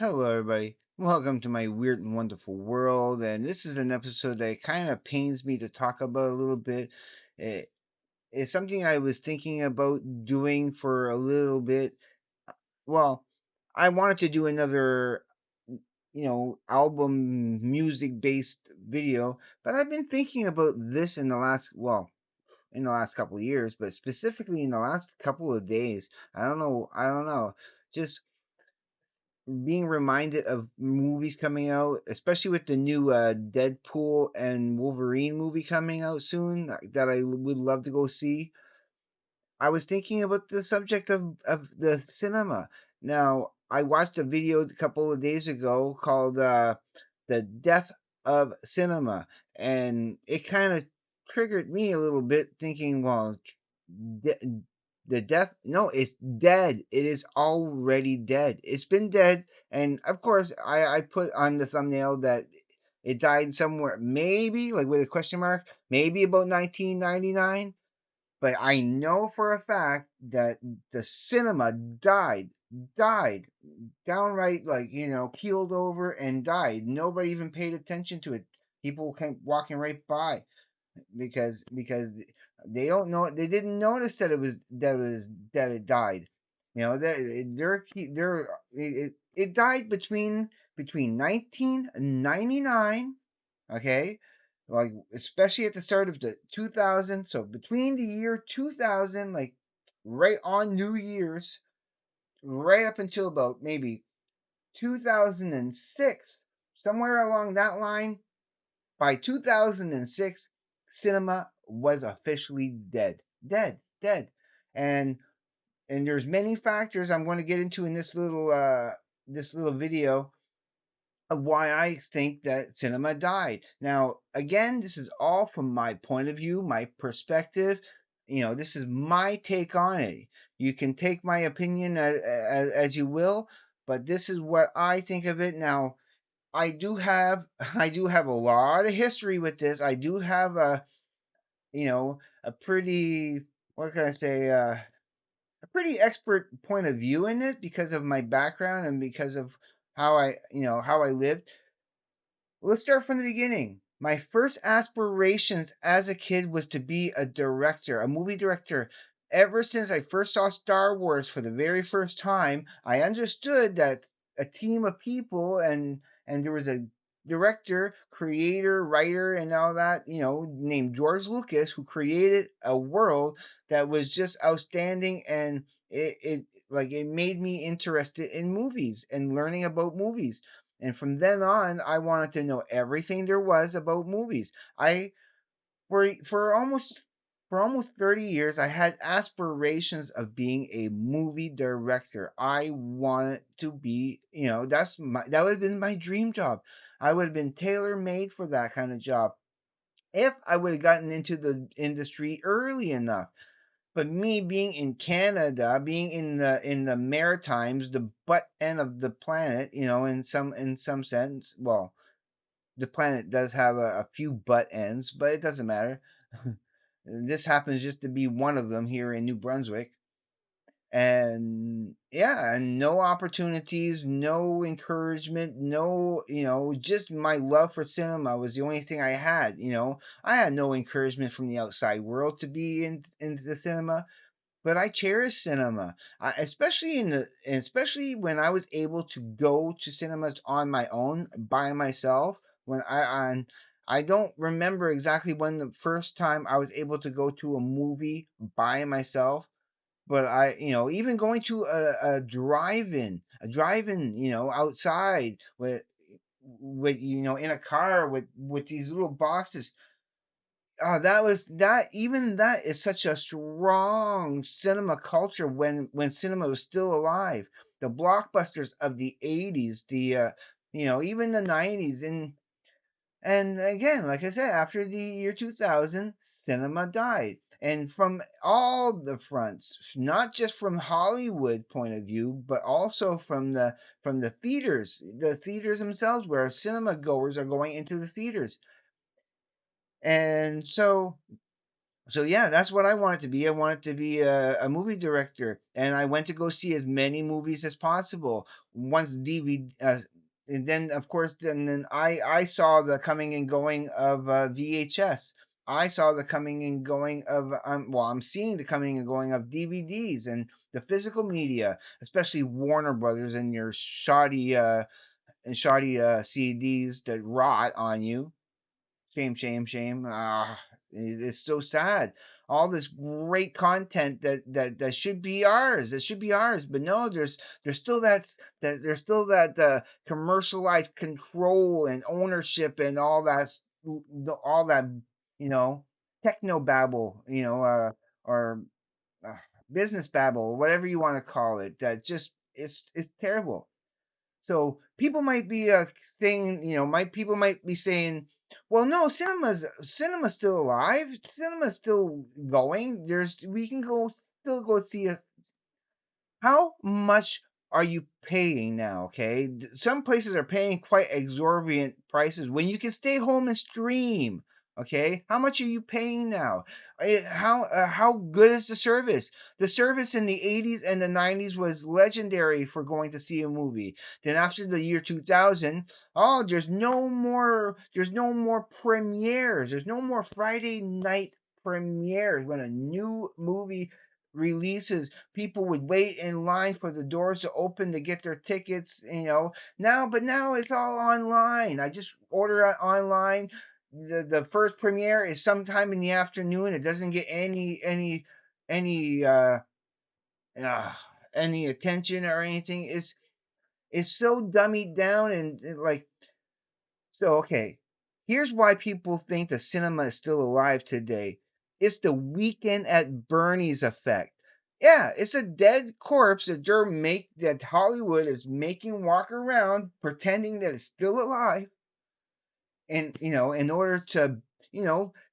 Hello, everybody. Welcome to my weird and wonderful world. And this is an episode that kind of pains me to talk about a little bit. It, it's something I was thinking about doing for a little bit. Well, I wanted to do another, album music based video, but I've been thinking about this in the last couple of years, but specifically in the last couple of days. I don't know. Just being reminded of movies coming out, especially with the new Deadpool and Wolverine movie coming out soon that I would love to go see. I was thinking about the subject of the cinema. Now, I watched a video a couple of days ago called The Death of Cinema, and it kind of triggered me a little bit thinking, well, de- the death, no, it's dead. It is already dead. It's been dead. And of course, I put on the thumbnail that it died somewhere, maybe, like with a question mark, maybe about 1999. But I know for a fact that the cinema died, downright, like, keeled over and died. Nobody even paid attention to it. People came walking right by because they don't know, they didn't notice that it died. It died between 1999, okay, like especially at the start of the 2000, so between the year 2000, like right on New Year's, right up until about maybe 2006, somewhere along that line. By 2006, cinema was officially dead, dead. And there's many factors I'm going to get into in this little video of why I think that cinema died. Now, again, this is all from my point of view, my perspective. This is my take on it. You can take my opinion as you will, but this is what I think of it. Now, I do have a lot of history with this. I do have a pretty, what can I say, a pretty expert point of view in it because of my background and because of how I lived. Let's start from the beginning. My first aspirations as a kid was to be a director, a movie director. Ever since I first saw Star Wars for the very first time, I understood that a team of people and there was a director, creator, writer, and all that, named George Lucas, who created a world that was just outstanding, and it made me interested in movies and learning about movies. And from then on, I wanted to know everything there was about movies. I for almost 30 years, I had aspirations of being a movie director. I wanted to be, that would have been my dream job. I would have been tailor made for that kind of job if I would have gotten into the industry early enough. But me being in Canada, being in the Maritimes, the butt end of the planet, in some sense, well, the planet does have a few butt ends, but it doesn't matter. This happens just to be one of them here in New Brunswick. And yeah, and no opportunities, no encouragement, no, just my love for cinema was the only thing I had. I had no encouragement from the outside world to be into the cinema, but I cherish cinema, especially when I was able to go to cinemas on my own by myself. When I don't remember exactly when the first time I was able to go to a movie by myself, but even going to a drive-in, outside with in a car with these little boxes. That is such a strong cinema culture when cinema was still alive. The blockbusters of the 80s, even the 90s, and again, like I said, after the year 2000, cinema died. And from all the fronts, not just from Hollywood point of view, but also from the theaters themselves, where cinema goers are going into the theaters. And So yeah, that's what I wanted to be. I wanted to be a movie director, and I went to go see as many movies as possible. Once DVD, and then of course, then I saw the coming and going of VHS. I saw the coming and going of well, I'm seeing the coming and going of DVDs and the physical media, especially Warner Brothers and your shoddy CDs that rot on you. Shame, shame, shame. It's so sad. All this great content that should be ours. That should be ours. But no, there's still there's still that commercialized control and ownership and all that you know techno babble, or uh, business babble, whatever you want to call it. That just it's terrible. So people might be saying, might people might be saying, well, no, cinema's still alive. Cinema's still going. We can still go see a how much are you paying now? Okay, some places are paying quite exorbitant prices when you can stay home and stream. Okay, how much are you paying now? How good is the service? The service in the 80s and the 90s was legendary for going to see a movie. Then after the year 2000, oh, there's no more premieres. There's no more Friday night premieres when a new movie releases. People would wait in line for the doors to open to get their tickets, now it's all online. I just order it online. The first premiere is sometime in the afternoon. It doesn't get any uh, any attention or anything. It's so dummied down and like so, okay, here's why people think the cinema is still alive today. It's the Weekend at Bernie's effect. Yeah, it's a dead corpse that Hollywood is making walk around pretending that it's still alive, and in order to,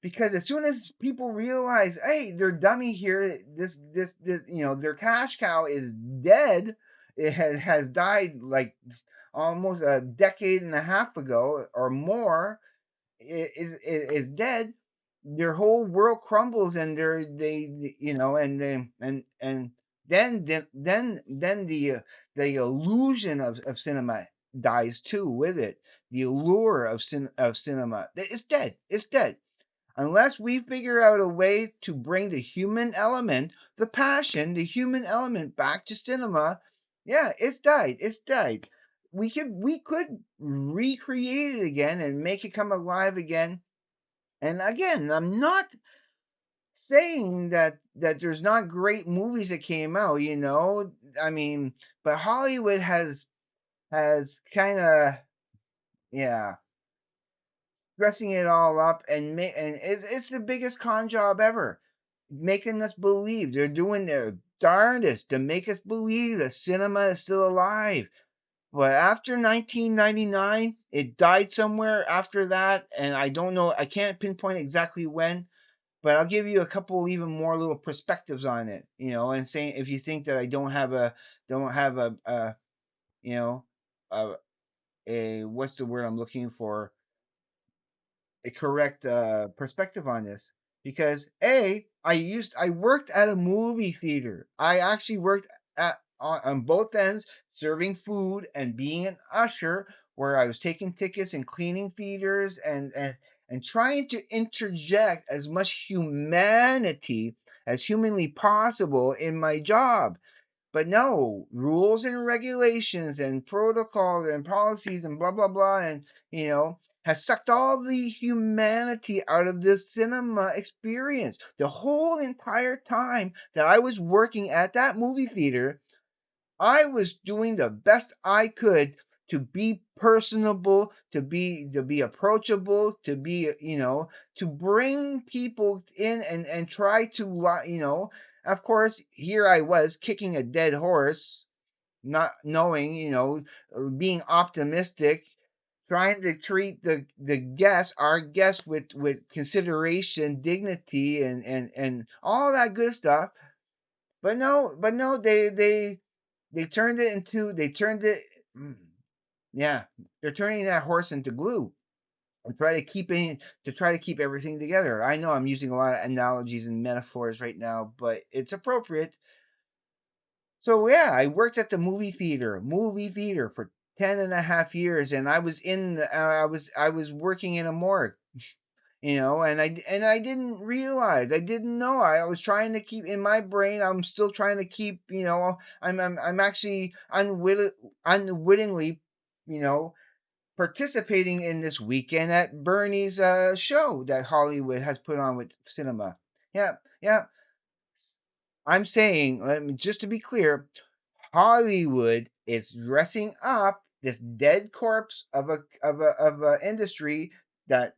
because as soon as people realize, hey, they're dummy here, this, their cash cow is dead. It has died like almost a decade and a half ago or more. Is dead. Their whole world crumbles, and they and then the illusion of cinema dies too with it. The allure of cinema, it's dead. It's dead unless we figure out a way to bring the human element, the passion, the human element back to cinema. Yeah, it's died. It's died. We could recreate it again and make it come alive again. And again, I'm not saying that there's not great movies that came out. I mean, but Hollywood has kind of, yeah, dressing it all up and it's the biggest con job ever, making us believe they're doing their darndest to make us believe that cinema is still alive. But after 1999, it died somewhere after that, and I don't know. I can't pinpoint exactly when, but I'll give you a couple even more little perspectives on it. And saying if you think that I don't have a you know a, a what's the word I'm looking for, a correct perspective on this, because I worked at a movie theater. I actually worked on both ends, serving food and being an usher, where I was taking tickets and cleaning theaters and trying to interject as much humanity as humanly possible in my job. But no, rules and regulations and protocols and policies and blah blah blah, and has sucked all the humanity out of the cinema experience. The whole entire time that I was working at that movie theater, I was doing the best I could to be personable, to be approachable, to bring people in and try to, of course, here I was kicking a dead horse, not knowing, being optimistic, trying to treat our guests with consideration, dignity, and all that good stuff. But no, they turned it, mm, yeah, they're turning that horse into glue. to try to keep everything together. I know I'm using a lot of analogies and metaphors right now, but it's appropriate. So yeah, I worked at the movie theater for 10.5 years, and I was I was working in a morgue, and I didn't realize, I didn't know. I was trying to keep in my brain. I'm still trying to keep, I'm actually unwittingly, you know, participating in this weekend at Bernie's show that Hollywood has put on with cinema. Yeah, yeah. I'm saying, just to be clear, Hollywood is dressing up this dead corpse of a industry that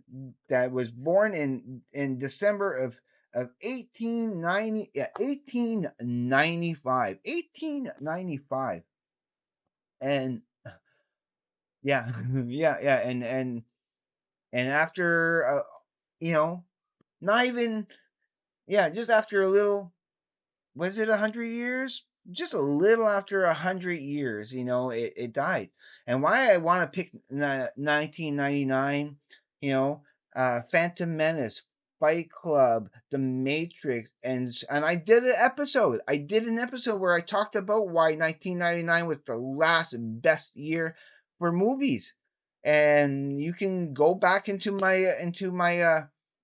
was born in December of 1890, yeah, 1895, and yeah, yeah, and after you know not even, yeah, just after a little, was it 100 years? Just a little after 100 years, it died. And why I want to pick 1999, you know, Phantom Menace, Fight Club, The Matrix, and I did an episode. I did an episode where I talked about why 1999 was the last best year for movies. And you can go back into my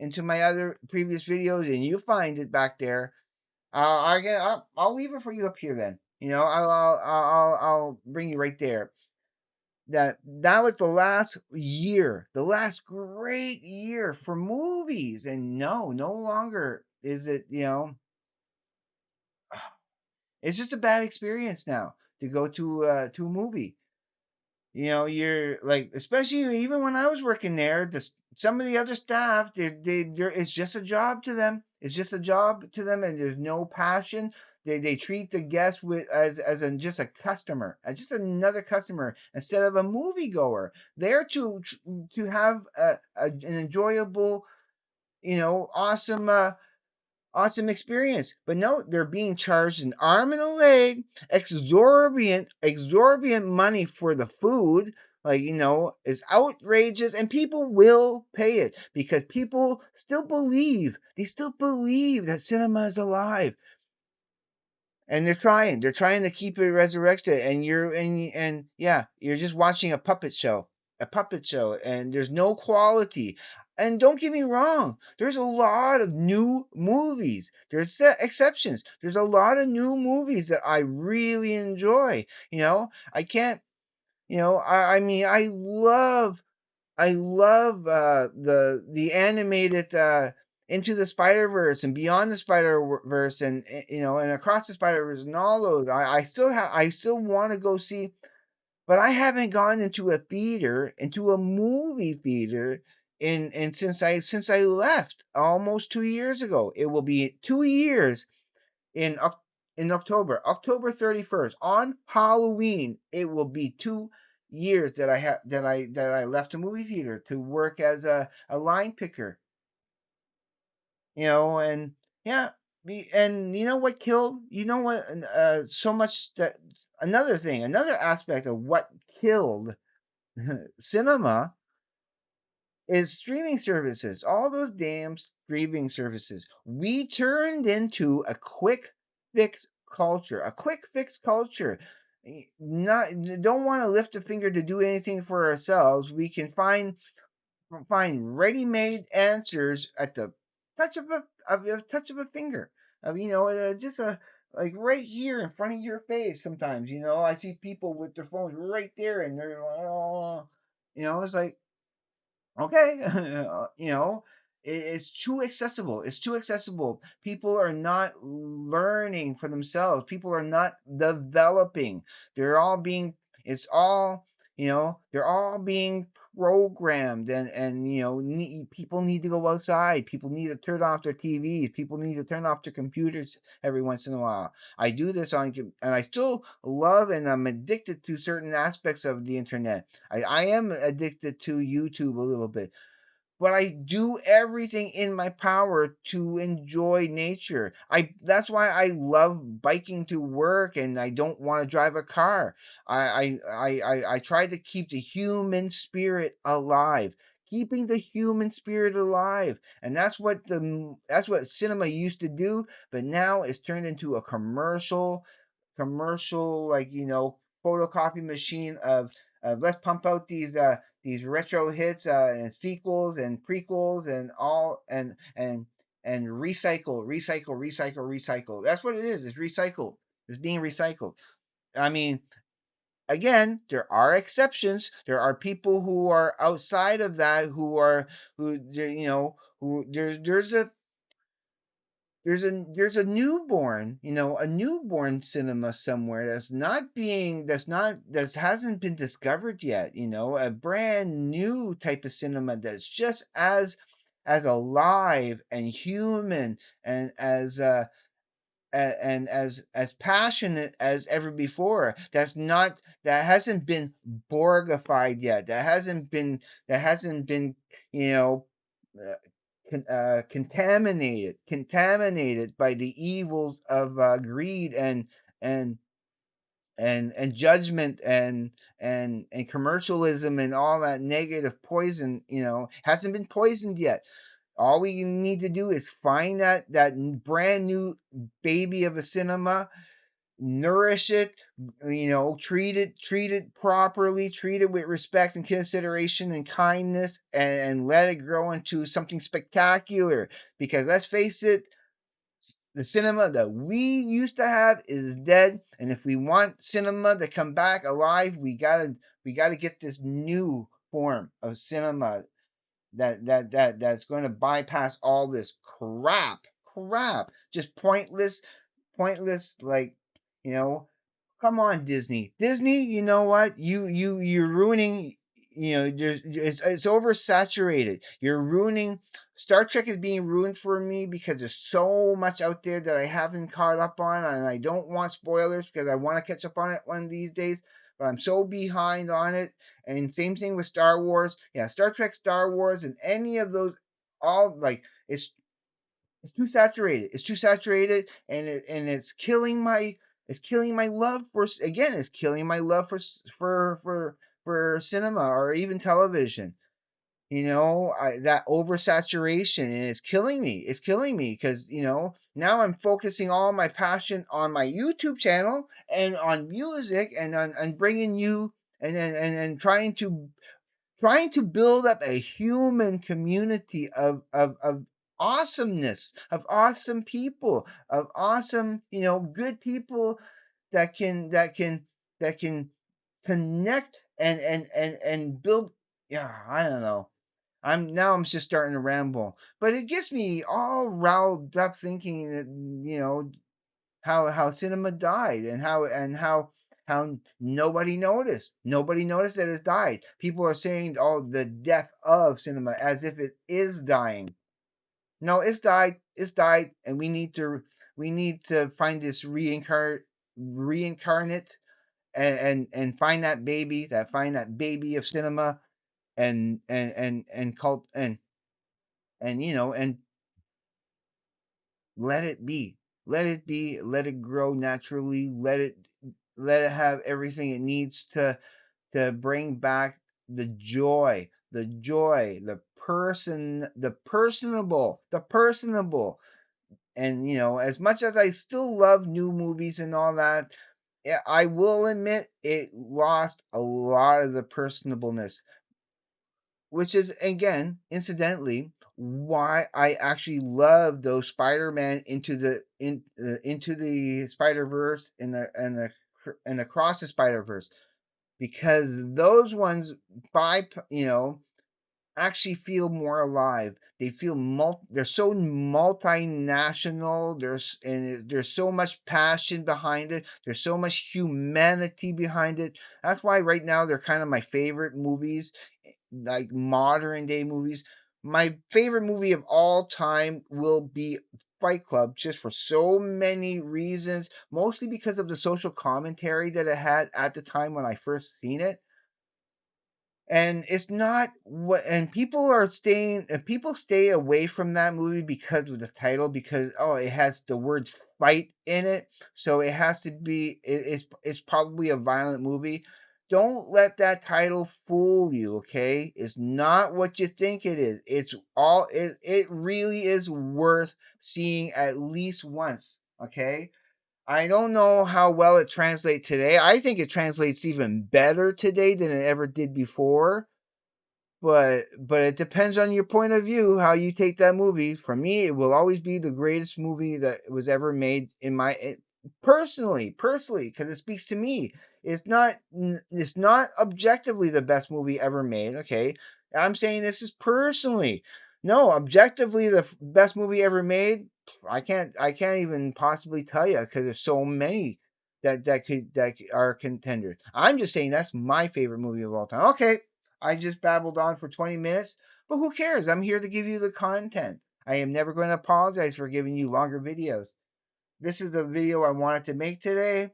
other previous videos, and you find it back there. I'll leave it for you up here then. I'll bring you right there. That was the last year, the last great year for movies, and no longer is it. It's just a bad experience now to go to a movie. You're like, especially even when I was working there, some of the other staff, it's just a job to them. It's just a job to them, and there's no passion. They treat the guest just a customer, as just another customer instead of a moviegoer. They're to have an enjoyable, awesome experience. But no, they're being charged an arm and a leg, exorbitant money for the food. Like, is outrageous, and people will pay it because people still believe, that cinema is alive. And they're trying to keep it resurrected, and yeah, you're just watching a puppet show, and there's no quality. And don't get me wrong, there's a lot of new movies. There's exceptions. There's a lot of new movies that I really enjoy. I can't, I mean, I love the animated Into the Spider Verse and Beyond the Spider Verse, and Across the Spider Verse, and all those. I still want to go see, but I haven't gone into a movie theater since I left almost 2 years ago. It will be 2 years in in October 31st, on Halloween. It will be 2 years that I left a movie theater to work as a line picker. And yeah, and you know what killed? You know what? So much that another aspect of what killed cinema is streaming services. All those damn streaming services. We turned into a quick fix culture. A quick fix culture. Not don't want to lift a finger to do anything for ourselves. We can find ready-made answers at the touch of a finger. Just a like right here in front of your face. Sometimes, I see people with their phones right there, and they're like, oh, it's like, okay, it's too accessible. It's too accessible. People are not learning for themselves. People are not developing. They're all being, it's all, they're all being programmed, and people need to go outside. People need to turn off their TVs. People need to turn off their computers every once in a while. I do this and I still love, and I'm addicted to certain aspects of the internet. I am addicted to YouTube a little bit, but I do everything in my power to enjoy nature. That's why I love biking to work, and I don't want to drive a car. I try to keep the human spirit alive. keeping the human spirit alive. And that's what cinema used to do, but now it's turned into a commercial, like, photocopy machine of let's pump out these retro hits, and sequels and prequels and all, and recycle. That's what it is. It's recycled. It's being recycled. I mean, again, there are exceptions. There are people who are outside of that, who there's a newborn, a newborn cinema somewhere that hasn't been discovered yet, a brand new type of cinema that's just as alive and human, and as passionate as ever before. That hasn't been Borgified yet. That hasn't been you know uh, contaminated by the evils of greed and and judgment and commercialism and all that negative poison. Hasn't been poisoned yet. All we need to do is find that brand new baby of a cinema, nourish it, treat it properly, treat it with respect and consideration and kindness, and let it grow into something spectacular. Because let's face it, the cinema that we used to have is dead, and if we want cinema to come back alive, we gotta get this new form of cinema that's going to bypass all this crap, just pointless, like, you know come on, Disney, you know what, you're ruining, it's oversaturated. You're ruining. Star Trek is being ruined for me because there's so much out there that I haven't caught up on, and I don't want spoilers because I want to catch up on it one of these days, but I'm so behind on it. And same thing with Star Wars. Yeah, Star Trek, Star Wars, and any of those, all, like, it's too saturated. It's too saturated, and it's killing my love for, again. It's killing my love for cinema or even television. That oversaturation, and it's killing me. It's killing me because now I'm focusing all my passion on my YouTube channel and on music and on bringing you and trying to build up a human community of awesomeness, of awesome people, of awesome, good people that can connect and build. Yeah, I don't know. I'm just starting to ramble, but it gets me all riled up thinking that, how cinema died, and how nobody noticed that it died. People are saying, oh, the death of cinema, as if it is dying. No, it's died, and we need to find this reincarnate, and find that baby of cinema, and cult, and let it be. Let it be. Let it grow naturally. Let it have everything it needs to bring back the joy, the personable. And as much as I still love new movies and all that, yeah, I will admit it lost a lot of the personableness, which is, again, incidentally, why I actually love those Spider-Man into the Spider-Verse, and across the Spider-Verse, because those ones, by actually feel more alive. They feel they're so multinational. There's so much passion behind it. There's so much humanity behind it. That's why right now they're kind of my favorite movies, like modern day movies. My favorite movie of all time will be Fight Club, just for so many reasons, mostly because of the social commentary that it had at the time when I first seen it. And it's not what, and people stay away from that movie because of the title, because, oh, it has the words fight in it, so it has to be, it's probably a violent movie. Don't let that title fool you, okay? It's not what you think it is. It really is worth seeing at least once, okay? I don't know how well it translates today. I think it translates even better today than it ever did before. But it depends on your point of view how you take that movie. For me, it will always be the greatest movie that was ever made in personally, because it speaks to me. It's not objectively the best movie ever made. Okay, I'm saying this is personally. No, objectively the best movie ever made. I can't even possibly tell you because there's so many that are contenders. I'm just saying that's my favorite movie of all time. Okay, I just babbled on for 20 minutes, but who cares? I'm here to give you the content. I am never going to apologize for giving you longer videos. This is the video I wanted to make today.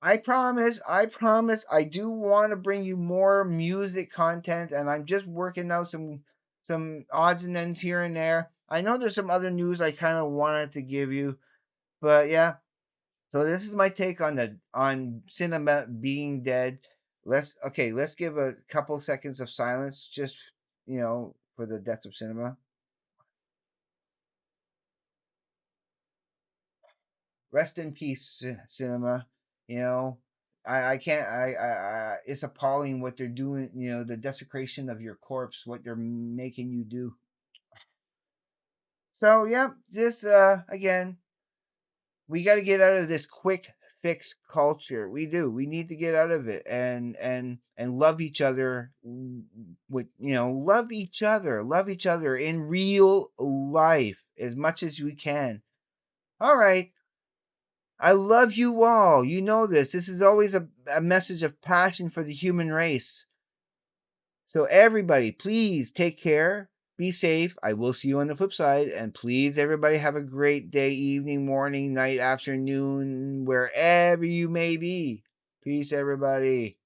I do want to bring you more music content, and I'm just working out some odds and ends here and there. I know there's some other news I kind of wanted to give you, but yeah. So this is my take on cinema being dead. Let's give a couple seconds of silence just for the death of cinema. Rest in peace, cinema. You know, I can't I it's appalling what they're doing, the desecration of your corpse, what they're making you do. So, yeah, just again, we got to get out of this quick fix culture. We do. We need to get out of it and love each other with love each other in real life as much as we can. All right. I love you all. You know this. This is always a message of passion for the human race. So everybody, please take care. Be safe. I will see you on the flip side. And please, everybody, have a great day, evening, morning, night, afternoon, wherever you may be. Peace, everybody.